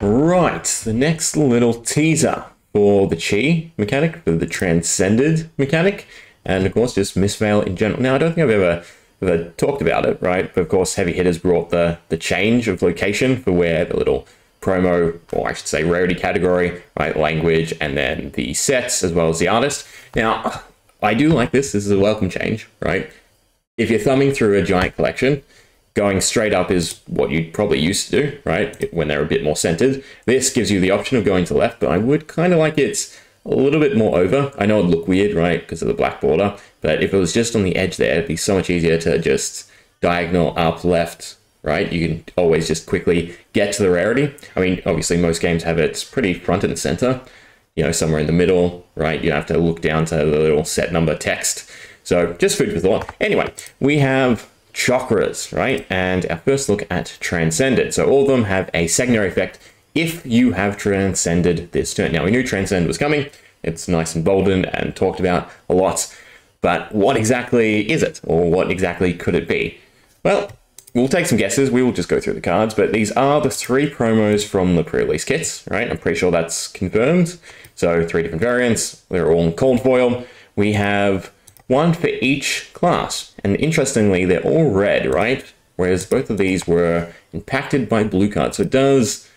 Right, the next little teaser for the Chi mechanic, for the Transcended mechanic, and of course just Mistveil in general. Now, I don't think I've ever talked about it, right? But of course, Heavy Hitters brought the change of location for where the little promo, or I should say rarity category, right, language, and then the sets, as well as the artist. Now, I do like this. This is a welcome change, right? If you're thumbing through a giant collection, going straight up is what you probably used to do, right? When they're a bit more centered. This gives you the option of going to left, but I would kind of like it's a little bit more over. I know it'd look weird, right? Because of the black border, but if it was just on the edge there, it'd be so much easier to just diagonal up left, right? You can always just quickly get to the rarity. I mean, obviously most games have it pretty front and center, you know, somewhere in the middle, right? You don't have to look down to the little set number text. So just food for thought. Anyway, we have chakras, right? And our first look at Transcended. So all of them have a secondary effect if you have transcended this turn. Now, we knew Transcend was coming. It's nice and boldened and talked about a lot. But what exactly is it? Or what exactly could it be? Well, we'll take some guesses. We will just go through the cards. But these are the 3 promos from the pre-release kits, right? I'm pretty sure that's confirmed. So 3 different variants. They're all in cold foil. We have 1 for each class. And interestingly, they're all red, right? Whereas both of these were impacted by blue cards. So it does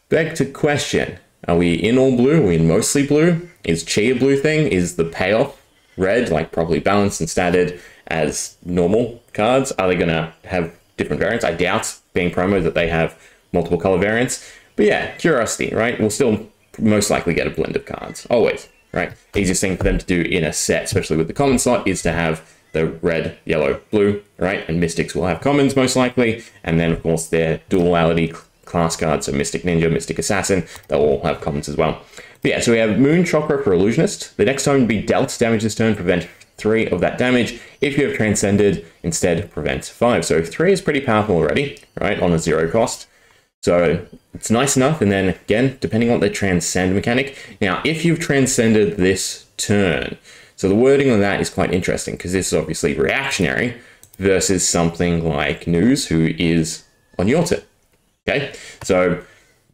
beg to question, are we in all blue? Are we in mostly blue? Is Chi a blue thing? Is the payoff red, like properly balanced and standard as normal cards? Are they going to have different variants? I doubt, being promo, that they have multiple color variants. But yeah, curiosity, right? We'll still most likely get a blend of cards, always. Right, easiest thing for them to do in a set, especially with the common slot, is to have the red, yellow, blue, right? And Mystics will have commons most likely, and then of course their duality class cards, so Mystic Ninja, Mystic Assassin, they'll all have commons as well. But yeah, so we have Moon Chakra for Illusionist. The next time to be dealt damage this turn, prevent 3 of that damage. If you have Transcended, instead prevent 5. So 3 is pretty powerful already, right? On a 0 cost. So it's nice enough, and then again, depending on the Transcend mechanic. Now, if you've Transcended this turn, so the wording on that is quite interesting, because this is obviously reactionary versus something like News, who is on your turn, okay? So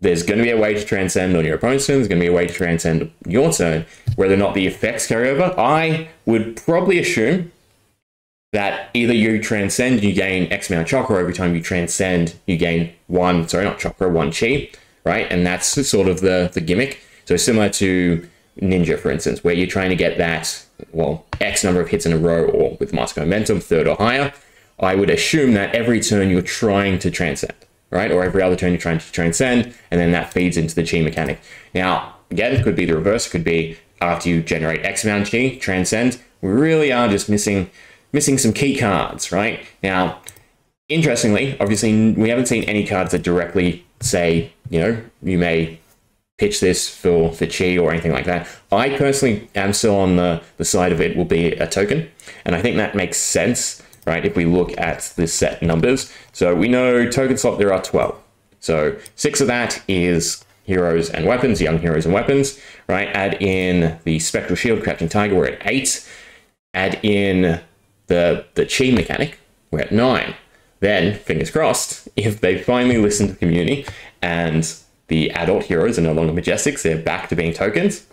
there's going to be a way to Transcend on your opponent's turn, there's going to be a way to Transcend on your turn. Whether or not the effects carry over, I would probably assume that either you Transcend, you gain X amount of chakra. Every time you Transcend, you gain 1 Chi, right? And that's sort of the gimmick. So similar to Ninja, for instance, where you're trying to get that, well, X number of hits in a row, or with Mask Momentum, 3rd or higher. I would assume that every turn you're trying to Transcend, right? Or every other turn you're trying to Transcend, and then that feeds into the Chi mechanic. Now, again, it could be the reverse. It could be after you generate X amount of Chi, Transcend. We really are just missing some key cards, right? Now, interestingly, obviously, we haven't seen any cards that directly say, you know, you may pitch this for Chi or anything like that. I personally am still on the side of it will be a token, and I think that makes sense, right, if we look at the set numbers. So we know token slot, there are 12. So 6 of that is heroes and weapons, young heroes and weapons, right? Add in the Spectral Shield, Crouching Tiger, we're at 8. Add in the Chi mechanic, we're at 9. Then, fingers crossed, if they finally listen to the community and the adult heroes are no longer Majestics, they're back to being tokens,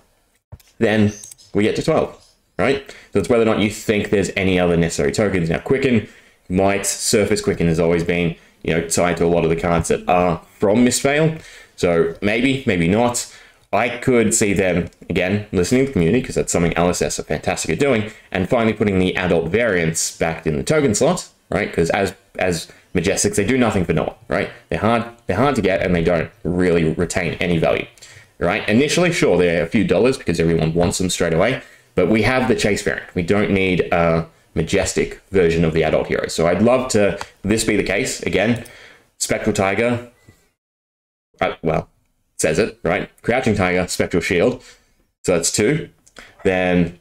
then we get to 12, right? So it's whether or not you think there's any other necessary tokens. Now, Quicken might surface. Quicken has always been, you know, tied to a lot of the cards that are from Mistveil. So maybe, maybe not. I could see them, again, listening to the community, because that's something LSS are fantastic at doing, and finally putting the adult variants back in the token slot, right? Because as Majestics, they do nothing for no one, right? They're hard to get, and they don't really retain any value, right? Initially, sure, they're a few dollars because everyone wants them straight away, but we have the Chase variant. We don't need a Majestic version of the adult hero. So I'd love to this be the case. Again, Spectral Tiger, well, says it, right? Crouching Tiger, Spectral Shield. So that's 2. Then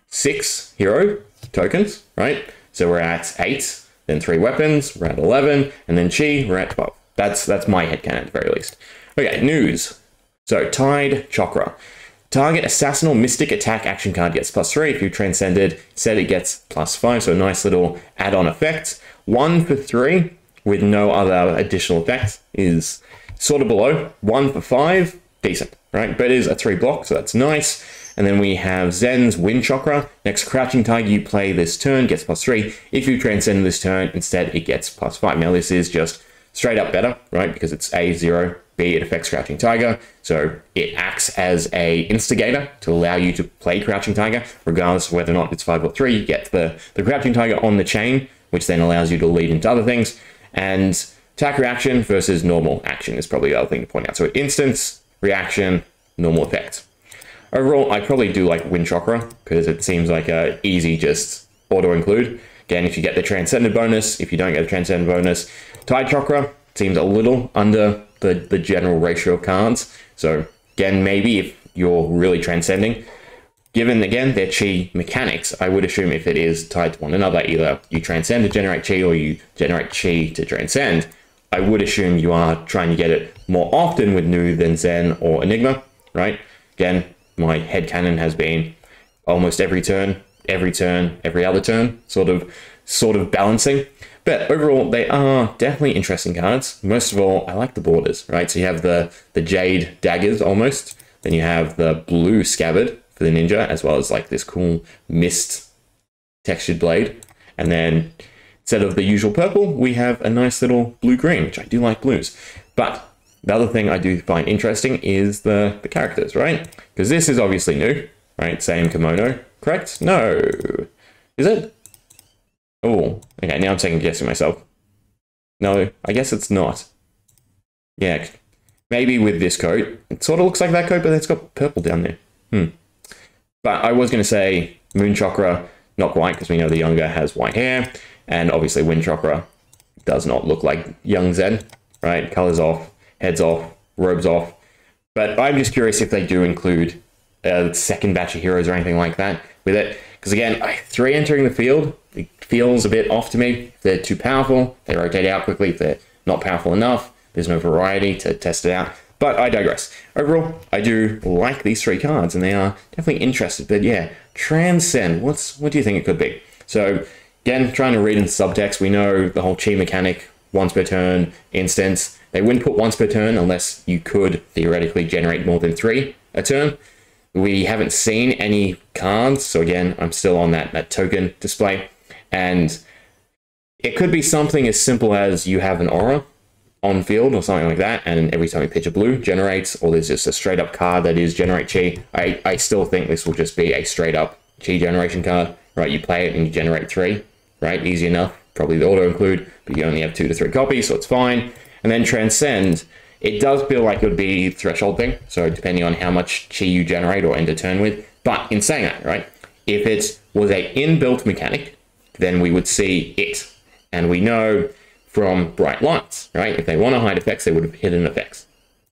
6 hero tokens, right? So we're at 8. Then 3 weapons, we're at 11. And then Chi, we're at 12. That's my headcanon at the very least. Okay, news. So Tide Chakra. Target assassin or mystic attack action card gets +3. If you Transcended, said it gets +5. So a nice little add-on effect. 1 for 3 with no other additional effects is sort of below. 1 for 5, decent, right? But it is a 3 block, so that's nice. And then we have Zen's Wind Chakra. Next Crouching Tiger you play this turn gets +3. If you transcend this turn, instead it gets +5. Now this is just straight up better, right? Because it's A, 0, B, it affects Crouching Tiger. So it acts as a instigator to allow you to play Crouching Tiger, regardless of whether or not it's 5 or 3. You get the Crouching Tiger on the chain, which then allows you to lead into other things. And attack reaction versus normal action is probably the other thing to point out. So instance, reaction, normal effect. Overall, I probably do like Wind Chakra because it seems like a easy just auto-include. Again, if you get the Transcended bonus, if you don't get the Transcended bonus, Tide Chakra seems a little under the general ratio of cards. So again, maybe if you're really transcending, given again their chi mechanics, I would assume if it is tied to one another, either you transcend to generate chi or you generate chi to transcend, I would assume you are trying to get it more often with Nu than Zen or Enigma, right? Again, my headcanon has been almost every turn, every other turn, sort of balancing. But overall, they are definitely interesting cards. Most of all, I like the borders, right? So you have the jade daggers almost. Then you have the blue scabbard for the ninja, as well as like this cool mist textured blade. And then instead of the usual purple, we have a nice little blue-green, which I do like blues. But the other thing I do find interesting is the characters, right? Because this is obviously new, right? Same kimono, correct? No. Is it? Oh, okay, now I'm second guessing myself. No, I guess it's not. Yeah, maybe with this coat. It sort of looks like that coat, but it's got purple down there. But I was going to say Moon Chakra, not quite, because we know the younger has white hair. And obviously Wind Chakra does not look like young Zen, right? Colors off, heads off, robes off. But I'm just curious if they do include a second batch of heroes or anything like that with it. Because again, 3 entering the field, it feels a bit off to me. If they're too powerful, they rotate out quickly. If they're not powerful enough, there's no variety to test it out. But I digress. Overall, I do like these 3 cards, and they are definitely interesting. But yeah, Transcend, what do you think it could be? So again, trying to read in subtext, we know the whole chi mechanic, once per turn, instance. They wouldn't put once per turn unless you could theoretically generate more than 3 a turn. We haven't seen any cards, so again, I'm still on that token display. And it could be something as simple as you have an aura on field or something like that, and every time you pitch a blue, generates, or there's just a straight up card that is generate chi. I still think this will just be a straight up chi generation card, right? You play it and you generate 3, right? Easy enough. Probably the auto include, but you only have 2 to 3 copies, so it's fine. And then Transcend, it does feel like it would be a threshold thing, so depending on how much chi you generate or end a turn with. But in saying that, right, if it was a inbuilt mechanic, then we would see it. And we know from Bright Lights, right, if they want to hide effects, they would have hidden effects.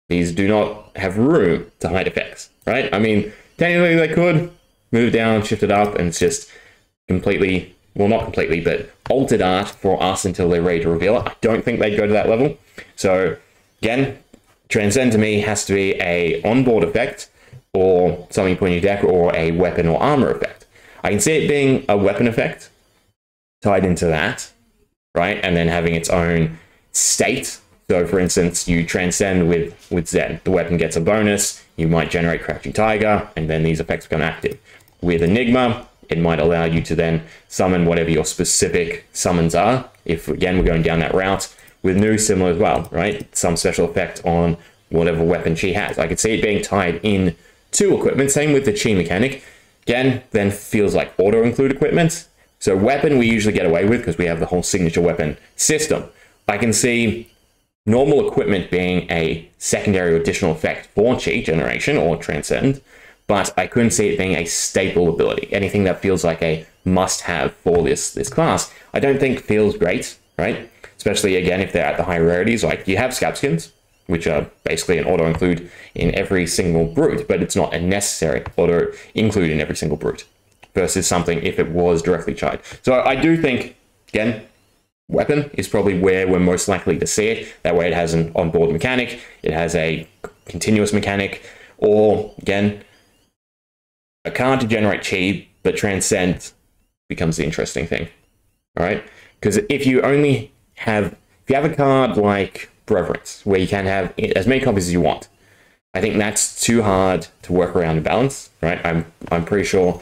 These do not have room to hide effects, right? I mean, technically they could move down, shift it up, and it's just completely, well, not completely, but altered art for us until they're ready to reveal it. I don't think they'd go to that level. So again, Transcend to me has to be a onboard effect or something you put in your deck, or a weapon or armor effect. I can see it being a weapon effect tied into that, right? And then having its own state. So for instance, you transcend with Zen. The weapon gets a bonus. You might generate Crouching Tiger, and then these effects become active. With Enigma, it might allow you to then summon whatever your specific summons are. If, again, we're going down that route. With Nu, similar as well, right? Some special effect on whatever weapon she has. I could see it being tied in to equipment. Same with the chi mechanic. Again, then feels like auto-include equipment. So weapon we usually get away with because we have the whole signature weapon system. I can see normal equipment being a secondary or additional effect for chi generation or transcend, but I couldn't see it being a staple ability. Anything that feels like a must-have for this class, I don't think feels great, right? Especially, again, if they're at the high rarities, like you have scab skins, which are basically an auto-include in every single brute, but it's not a necessary auto-include in every single brute, versus something if it was directly chied. So I do think, again, weapon is probably where we're most likely to see it. That way it has an onboard mechanic, it has a continuous mechanic, or, again, a card to generate chi, but Transcend becomes the interesting thing, all right? Because if you have a card like preference, where you can have as many copies as you want. I think that's too hard to work around and balance, right? I'm pretty sure,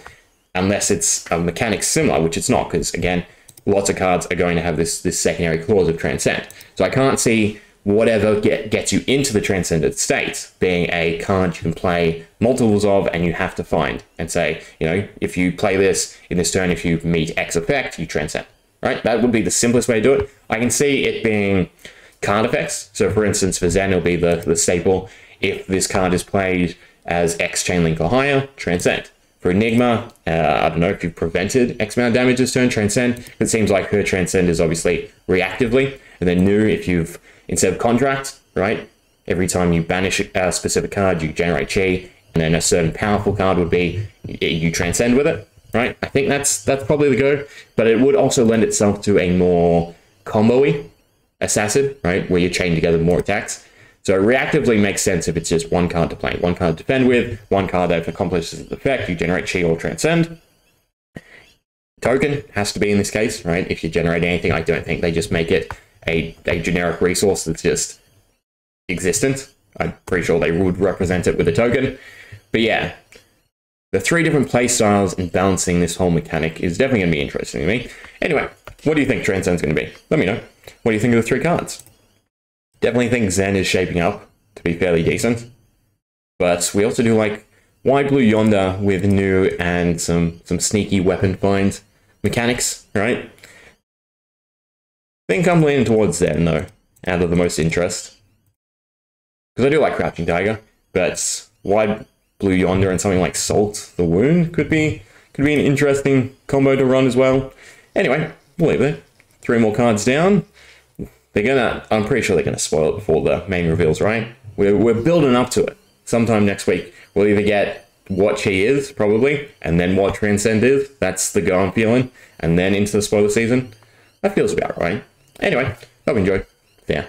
unless it's a mechanic similar, which it's not, because again, lots of cards are going to have this secondary clause of Transcend. So I can't see whatever gets you into the Transcended state being a card you can play multiples of and you have to find and say, you know, if you play this in this turn, if you meet X effect, you Transcend, right? That would be the simplest way to do it. I can see it being card effects. So for instance, for Zen, it'll be the staple. If this card is played as X chain link or higher, Transcend. For Enigma, I don't know if you've prevented X amount of damage this turn, Transcend. It seems like her Transcend is obviously reactively. And then Nu, if you've, instead of Contract, right? Every time you banish a specific card, you generate chi. And then a certain powerful card would be, you Transcend with it, right? I think that's probably the go. But it would also lend itself to a more combo-y assassin, right? Where you chain together more attacks. So it reactively makes sense if it's just one card to play, one card to defend with, one card that accomplishes the effect, you generate chi or Transcend. Token has to be in this case, right? If you generate anything, I don't think they just make it a generic resource that's just existent. I'm pretty sure they would represent it with a token. But yeah, the 3 different play styles and balancing this whole mechanic is definitely going to be interesting to me. Anyway, what do you think Transcend's going to be? Let me know. What do you think of the 3 cards? Definitely think Zen is shaping up to be fairly decent. But we also do like Wide Blue Yonder with Nu and some sneaky weapon find mechanics, right? I think I'm leaning towards Zen though, out of the most interest. Because I do like Crouching Tiger, but Wide Blue Yonder and something like Salt the Wound could be an interesting combo to run as well. Anyway, we'll leave it. 3 more cards down. I'm pretty sure they're gonna spoil it before the main reveals, right? We're building up to it. Sometime next week, we'll either get what Chi is, probably, and then what Transcend is. That's the go I'm feeling. And then into the spoiler season. That feels about right. Anyway, hope you enjoyed. Yeah.